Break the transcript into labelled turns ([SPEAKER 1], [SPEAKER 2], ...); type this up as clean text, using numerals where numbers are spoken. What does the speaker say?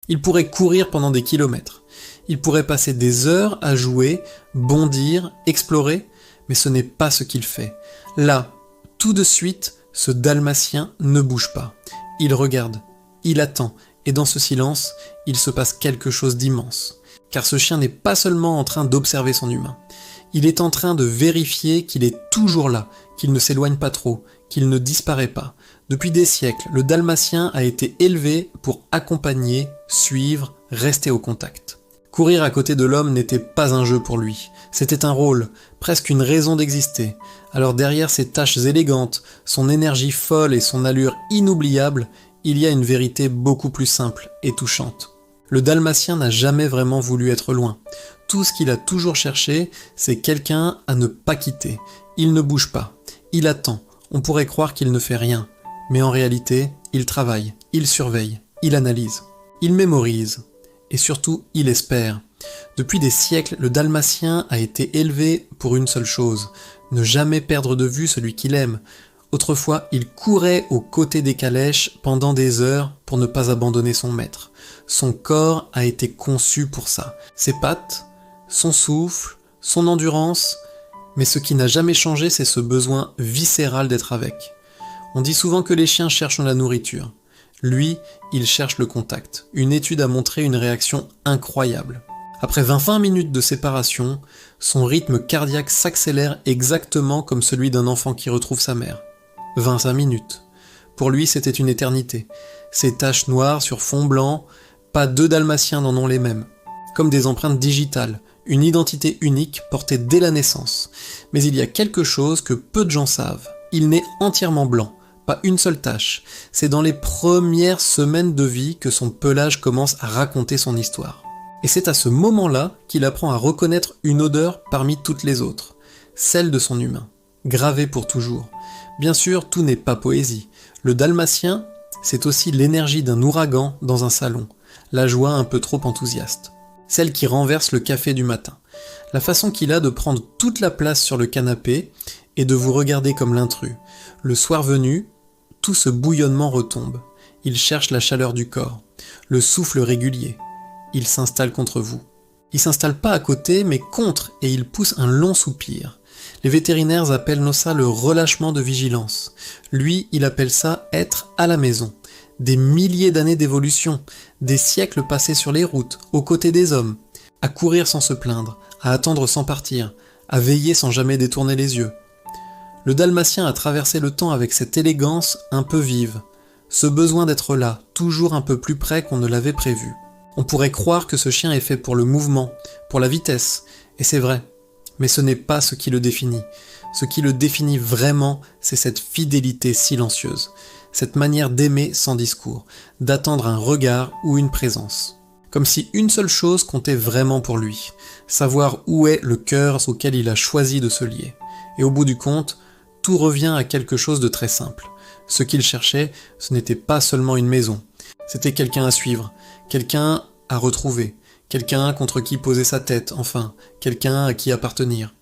[SPEAKER 1] Il pourrait courir pendant des kilomètres. Il pourrait passer des heures à jouer, bondir, explorer, mais ce n'est pas ce qu'il fait. Là, tout de suite, ce dalmatien ne bouge pas. Il regarde, il attend, et dans ce silence, il se passe quelque chose d'immense. Car ce chien n'est pas seulement en train d'observer son humain. Il est en train de vérifier qu'il est toujours là, qu'il ne s'éloigne pas trop, qu'il ne disparaît pas. Depuis des siècles, le dalmatien a été élevé pour accompagner, suivre, rester au contact. Courir à côté de l'homme n'était pas un jeu pour lui, c'était un rôle, presque une raison d'exister. Alors derrière ses tâches élégantes, son énergie folle et son allure inoubliable, il y a une vérité beaucoup plus simple et touchante. Le dalmatien n'a jamais vraiment voulu être loin. Tout ce qu'il a toujours cherché, c'est quelqu'un à ne pas quitter. Il ne bouge pas, il attend, on pourrait croire qu'il ne fait rien. Mais en réalité, il travaille, il surveille, il analyse, il mémorise. Et surtout, il espère. Depuis des siècles, le dalmatien a été élevé pour une seule chose, ne jamais perdre de vue celui qu'il aime. Autrefois, il courait aux côtés des calèches pendant des heures pour ne pas abandonner son maître. Son corps a été conçu pour ça. Ses pattes, son souffle, son endurance, mais ce qui n'a jamais changé, c'est ce besoin viscéral d'être avec. On dit souvent que les chiens cherchent la nourriture. Lui, il cherche le contact. Une étude a montré une réaction incroyable. Après 20 minutes de séparation, son rythme cardiaque s'accélère exactement comme celui d'un enfant qui retrouve sa mère. 25 minutes. Pour lui, c'était une éternité. Ces taches noires sur fond blanc, pas deux dalmatiens n'en ont les mêmes. Comme des empreintes digitales, une identité unique portée dès la naissance. Mais il y a quelque chose que peu de gens savent. Il naît entièrement blanc. Pas une seule tache. C'est dans les premières semaines de vie que son pelage commence à raconter son histoire. Et c'est à ce moment-là qu'il apprend à reconnaître une odeur parmi toutes les autres, celle de son humain, gravée pour toujours. Bien sûr, tout n'est pas poésie. Le dalmatien, c'est aussi l'énergie d'un ouragan dans un salon, la joie un peu trop enthousiaste, celle qui renverse le café du matin, la façon qu'il a de prendre toute la place sur le canapé et de vous regarder comme l'intrus. Le soir venu, tout ce bouillonnement retombe. Il cherche la chaleur du corps, le souffle régulier. Il s'installe contre vous. Il s'installe pas à côté, mais contre, et il pousse un long soupir. Les vétérinaires appellent ça le relâchement de vigilance. Lui, il appelle ça être à la maison. Des milliers d'années d'évolution, des siècles passés sur les routes, aux côtés des hommes, à courir sans se plaindre, à attendre sans partir, à veiller sans jamais détourner les yeux. Le dalmatien a traversé le temps avec cette élégance un peu vive, ce besoin d'être là, toujours un peu plus près qu'on ne l'avait prévu. On pourrait croire que ce chien est fait pour le mouvement, pour la vitesse, et c'est vrai, mais ce n'est pas ce qui le définit. Ce qui le définit vraiment, c'est cette fidélité silencieuse, cette manière d'aimer sans discours, d'attendre un regard ou une présence. Comme si une seule chose comptait vraiment pour lui, savoir où est le cœur auquel il a choisi de se lier. Et au bout du compte, tout revient à quelque chose de très simple. Ce qu'il cherchait, ce n'était pas seulement une maison, c'était quelqu'un à suivre, quelqu'un à retrouver, quelqu'un contre qui poser sa tête, enfin, quelqu'un à qui appartenir.